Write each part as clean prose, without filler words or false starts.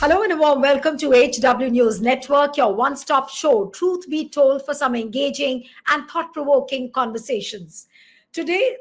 Hello and a warm welcome to HW News Network, your one-stop show, truth be told, for some engaging and thought-provoking conversations. Today,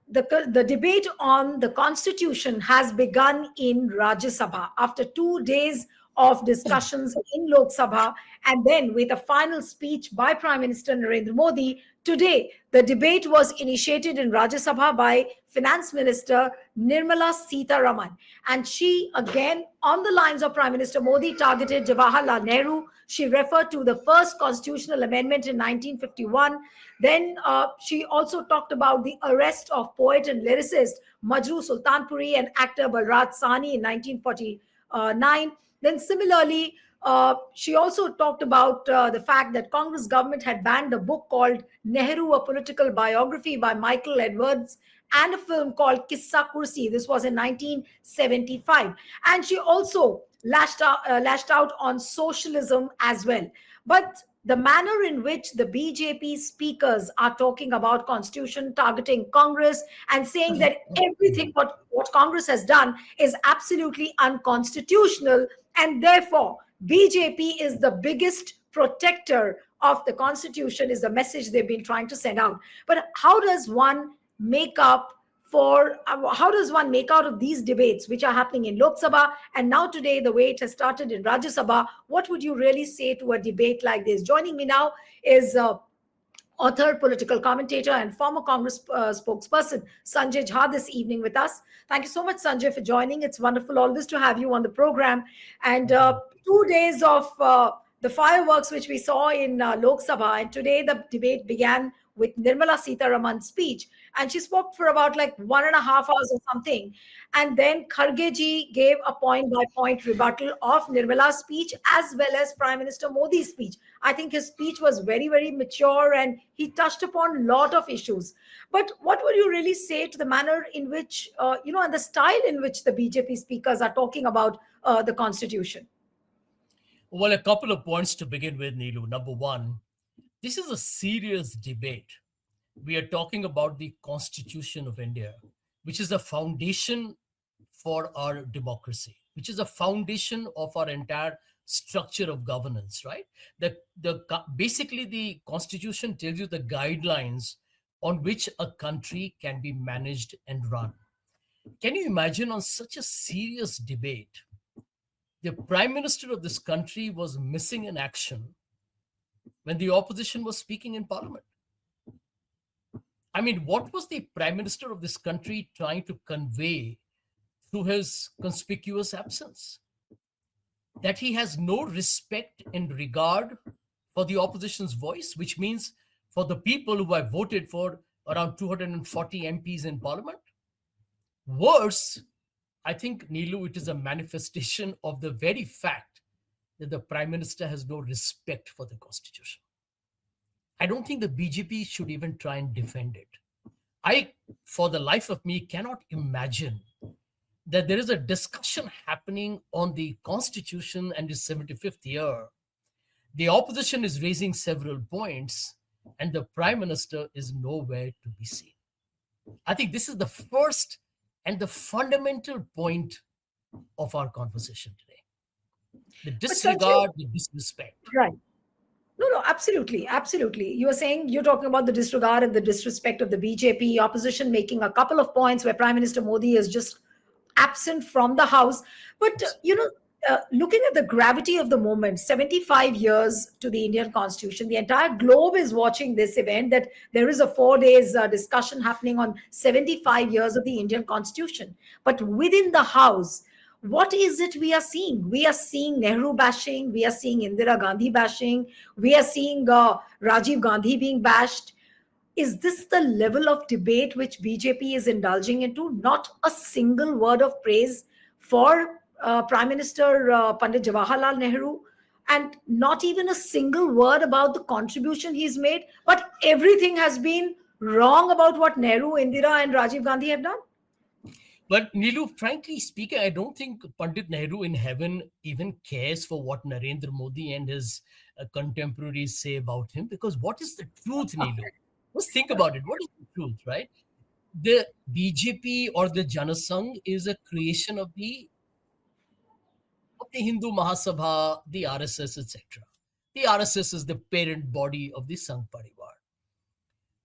the debate on the constitution has begun in Rajya Sabha after 2 days of discussions in Lok Sabha, and then with a final speech by Prime Minister Narendra Modi. Today, the debate was initiated in Rajya Sabha by Finance Minister Nirmala Sitharaman, and she again, on the lines of Prime Minister Modi, targeted Jawaharlal Nehru. She referred to the first constitutional amendment in 1951. Then she also talked about the arrest of poet and lyricist Majru Sultanpuri and actor Balraj Sahni in 1949. Then similarly, she also talked about the fact that Congress government had banned a book called Nehru, a political biography by Michael Edwards, and a film called Kissa Kursi. This was in 1975. And she also lashed out on socialism as well. But the manner in which the BJP speakers are talking about constitution, targeting Congress, and saying that everything what Congress has done is absolutely unconstitutional, and therefore BJP is the biggest protector of the constitution, is the message they've been trying to send out. But how does one make out of these debates which are happening in Lok Sabha, and now today the way it has started in Rajya Sabha? What would you really say to a debate like this? Joining me now is author, political commentator, and former Congress spokesperson Sanjay Jha this evening with us. Thank you so much, Sanjay, for joining. It's wonderful always to have you on the program. And 2 days of the fireworks which we saw in Lok Sabha, and today the debate began with Nirmala Sitharaman's speech, and she spoke for about like 1.5 hours or something. And then Kharge gave a point-by-point rebuttal of Nirmala's speech as well as Prime Minister Modi's speech. I think his speech was very, very mature and he touched upon a lot of issues. But what would you really say to the manner in which, and the style in which the BJP speakers are talking about the Constitution? Well, a couple of points to begin with, Neelu. Number one, this is a serious debate. We are talking about the Constitution of India, which is the foundation for our democracy, which is a foundation of our entire structure of governance, right? Basically, the Constitution tells you the guidelines on which a country can be managed and run. Can you imagine, on such a serious debate, the Prime Minister of this country was missing in action when the opposition was speaking in Parliament? I mean, what was the Prime Minister of this country trying to convey through his conspicuous absence? That he has no respect and regard for the opposition's voice, which means for the people who have voted for around 240 MPs in Parliament? Worse, I think, Neelu, it is a manifestation of the very fact that the Prime Minister has no respect for the Constitution. I don't think the BJP should even try and defend it. I, for the life of me, cannot imagine that there is a discussion happening on the Constitution and its 75th year. The opposition is raising several points, and the Prime Minister is nowhere to be seen. I think this is the first and the fundamental point of our conversation today. The disregard, the disrespect. Right. No, absolutely. Absolutely. You're talking about the disregard and the disrespect of the BJP opposition, making a couple of points where Prime Minister Modi is just absent from the house. But, looking at the gravity of the moment, 75 years to the Indian Constitution, the entire globe is watching this event, that there is a 4 days discussion happening on 75 years of the Indian Constitution. But within the house, what is it we are seeing? We are seeing Nehru bashing. We are seeing Indira Gandhi bashing. We are seeing Rajiv Gandhi being bashed. Is this the level of debate which BJP is indulging into? Not a single word of praise for Prime Minister Pandit Jawaharlal Nehru, and not even a single word about the contribution he's made. But everything has been wrong about what Nehru, Indira, and Rajiv Gandhi have done. But Neelu, frankly speaking, I don't think Pandit Nehru in heaven even cares for what Narendra Modi and his contemporaries say about him. Because what is the truth, Neelu? Let's think about it. What is the truth, right? The BJP or the Janasangh is a creation of the the Hindu Mahasabha, the RSS, etc. The RSS is the parent body of the Sangh Parivar.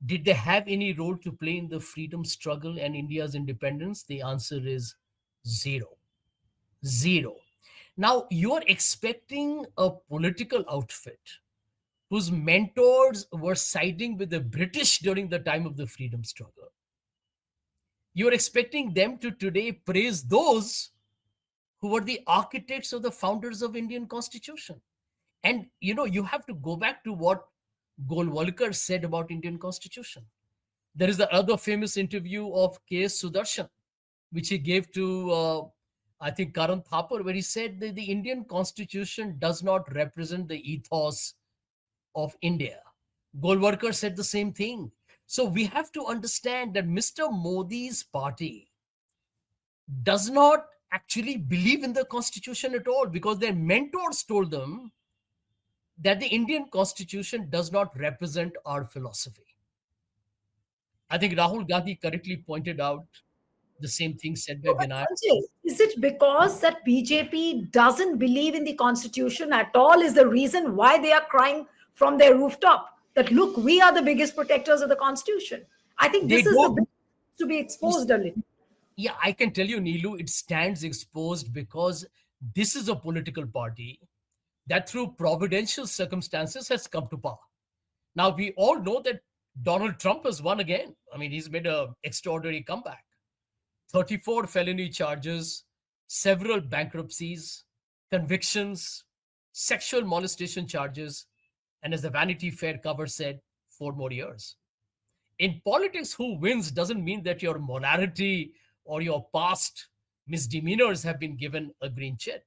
Did they have any role to play in the freedom struggle and India's independence? The answer is zero. Zero. Now, you're expecting a political outfit whose mentors were siding with the British during the time of the freedom struggle. You're expecting them to today praise those who were the architects or the founders of Indian Constitution. And you have to go back to what Golwalkar said about Indian Constitution. There is the other famous interview of K.S. Sudarshan, which he gave to, I think, Karan Thapar, where he said that the Indian Constitution does not represent the ethos of India. Golwalkar said the same thing. So we have to understand that Mr. Modi's party does not actually believe in the Constitution at all, because their mentors told them that the Indian Constitution does not represent our philosophy. I think Rahul Gandhi correctly pointed out the same thing said by No, but Vinayak. Sanjay, is it because that BJP doesn't believe in the constitution at all is the reason why they are crying from their rooftop that look, we are the biggest protectors of the constitution? I think They this is the don't. big to be You exposed a little. Yeah, I can tell you, Neelu, it stands exposed because this is a political party that through providential circumstances has come to power. Now, we all know that Donald Trump has won again. I mean, he's made an extraordinary comeback. 34 felony charges, several bankruptcies, convictions, sexual molestation charges, and as the Vanity Fair cover said, 4 more years. In politics, who wins doesn't mean that your morality or your past misdemeanors have been given a green chit.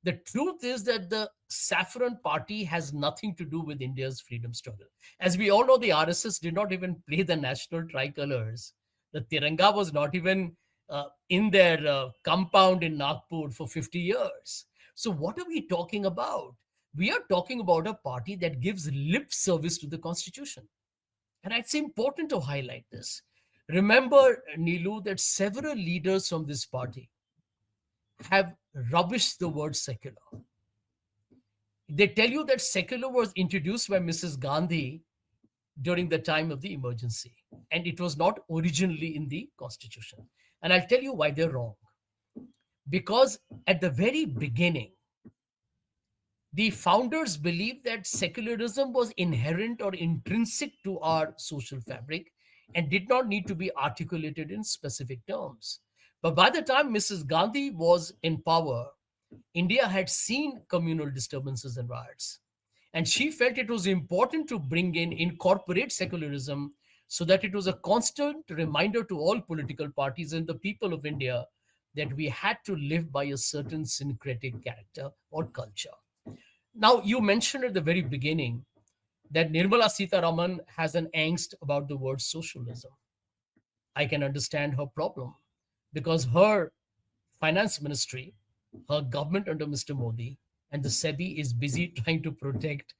The truth is that the Saffron Party has nothing to do with India's freedom struggle. As we all know, the RSS did not even play the national tricolors. The Tiranga was not even in their compound in Nagpur for 50 years. So, what are we talking about? We are talking about a party that gives lip service to the constitution. And it's important to highlight this. Remember, Neelu, that several leaders from this party have rubbished the word secular. They tell you that secular was introduced by Mrs. Gandhi during the time of the emergency, and it was not originally in the constitution. And I'll tell you why they're wrong. Because at the very beginning, the founders believed that secularism was inherent or intrinsic to our social fabric and did not need to be articulated in specific terms. But by the time Mrs. Gandhi was in power, India had seen communal disturbances and riots. And she felt it was important to incorporate secularism so that it was a constant reminder to all political parties and the people of India that we had to live by a certain syncretic character or culture. Now, you mentioned at the very beginning that Nirmala Sitharaman has an angst about the word socialism. I can understand her problem because her finance ministry, her government under Mr. Modi, and the SEBI is busy trying to protect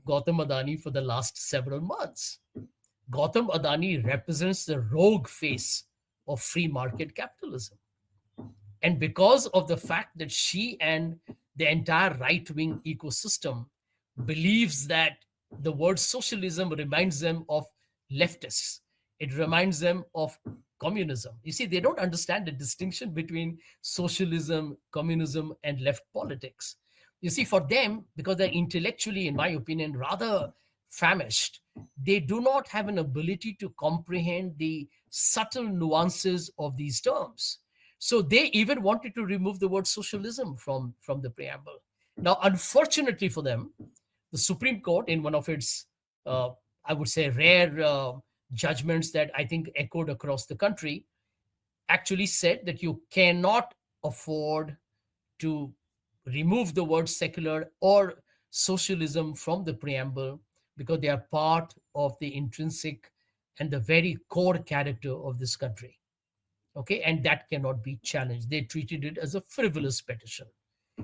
Gautam Adani for the last several months. Gautam Adani represents the rogue face of free market capitalism. And because of the fact that she and the entire right wing ecosystem believes that the word socialism reminds them of leftists, it reminds them of communism. You see, they don't understand the distinction between socialism, communism, and left politics. You see, for them, because they're intellectually, in my opinion, rather famished, they do not have an ability to comprehend the subtle nuances of these terms. So they even wanted to remove the word socialism from the preamble. Now, unfortunately for them, the Supreme Court, in one of its, I would say, rare judgments that I think echoed across the country, actually said that you cannot afford to remove the word secular or socialism from the preamble because they are part of the intrinsic and the very core character of this country. Okay, and that cannot be challenged. They treated it as a frivolous petition.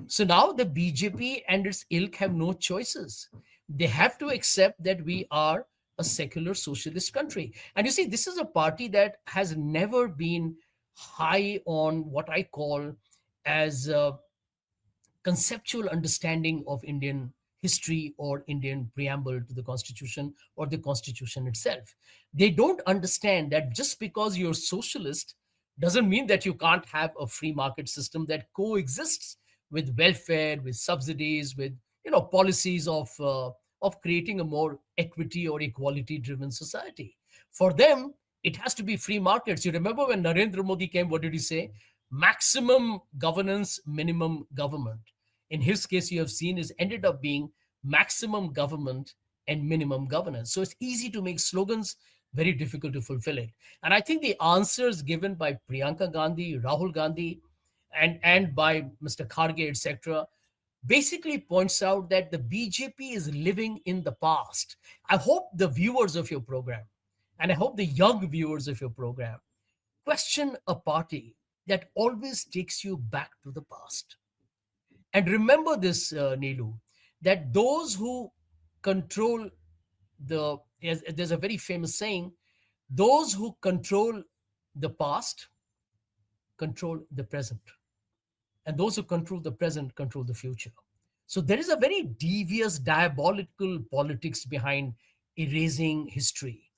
So now the BJP and its ilk have no choices. They have to accept that we are a secular socialist country. And you see, this is a party that has never been high on what I call as conceptual understanding of Indian history or Indian preamble to the Constitution or the Constitution itself. They don't understand that just because you're socialist doesn't mean that you can't have a free market system that coexists with welfare, with subsidies, with policies of creating a more equity or equality driven society. For them, it has to be free markets. You remember when Narendra Modi came, what did he say? Maximum governance, minimum government. In his case, you have seen is ended up being maximum government and minimum governance. So it's easy to make slogans, very difficult to fulfill it. And I think the answers given by Priyanka Gandhi, Rahul Gandhi, and by Mr. Kharge, etc., basically points out that the BJP is living in the past. I hope the viewers of your program, and I hope the young viewers of your program, question a party that always takes you back to the past. And remember this, Neelu, that those who control there's a very famous saying, those who control the past control the present, and those who control the present control the future. So there is a very devious, diabolical politics behind erasing history,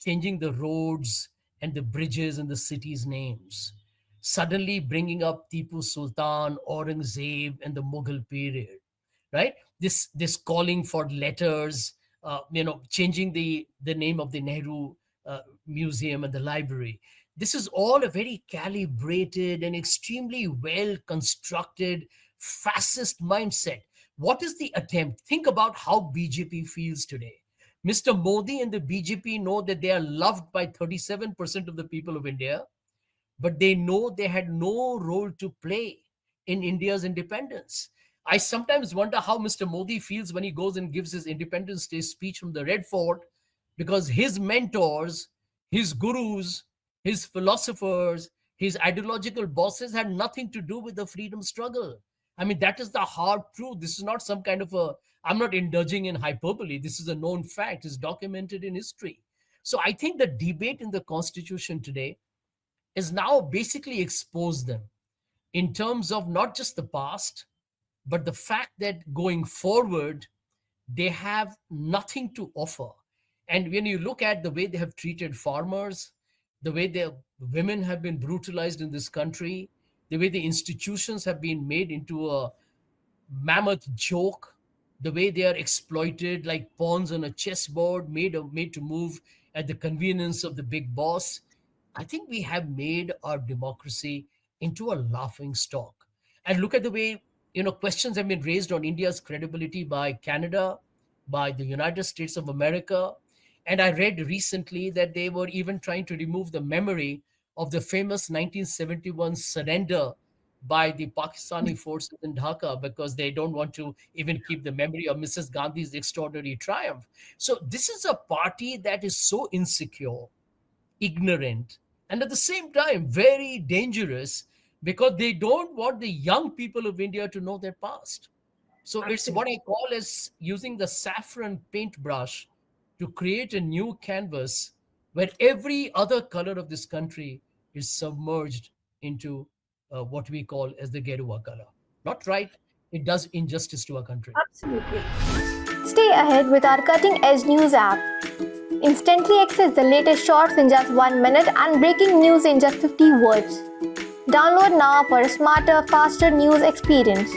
changing the roads and the bridges and the cities' names, suddenly bringing up Tipu Sultan, Aurangzeb, and the Mughal period, right? This calling for letters, changing the name of the Nehru Museum and the library. This is all a very calibrated and extremely well constructed fascist mindset. What is the attempt? Think about how BJP feels today. Mr. Modi and the BJP know that they are loved by 37% of the people of India, but they know they had no role to play in India's independence. I sometimes wonder how Mr. Modi feels when he goes and gives his Independence Day speech from the Red Fort, because his mentors, his gurus, his philosophers, his ideological bosses had nothing to do with the freedom struggle. I mean, that is the hard truth. This is not some kind of I'm not indulging in hyperbole. This is a known fact, it's documented in history. So I think the debate in the Constitution today is now basically expose them in terms of not just the past, but the fact that going forward, they have nothing to offer. And when you look at the way they have treated farmers, the way the women have been brutalized in this country, the way the institutions have been made into a mammoth joke, the way they are exploited like pawns on a chessboard, made to move at the convenience of the big boss. I think we have made our democracy into a laughing stock. And look at the way questions have been raised on India's credibility by Canada, by the United States of America. And I read recently that they were even trying to remove the memory of the famous 1971 surrender by the Pakistani forces in Dhaka, because they don't want to even keep the memory of Mrs. Gandhi's extraordinary triumph. So this is a party that is so insecure, ignorant, and at the same time very dangerous, because they don't want the young people of India to know their past. So it's what Absolutely. I call as using the saffron paintbrush to create a new canvas where every other color of this country is submerged into what we call as the Gerua color. Not right. It does injustice to our country. Absolutely. Stay ahead with our cutting edge news app. Instantly access the latest shorts in just 1 minute and breaking news in just 50 words. Download now for a smarter, faster news experience.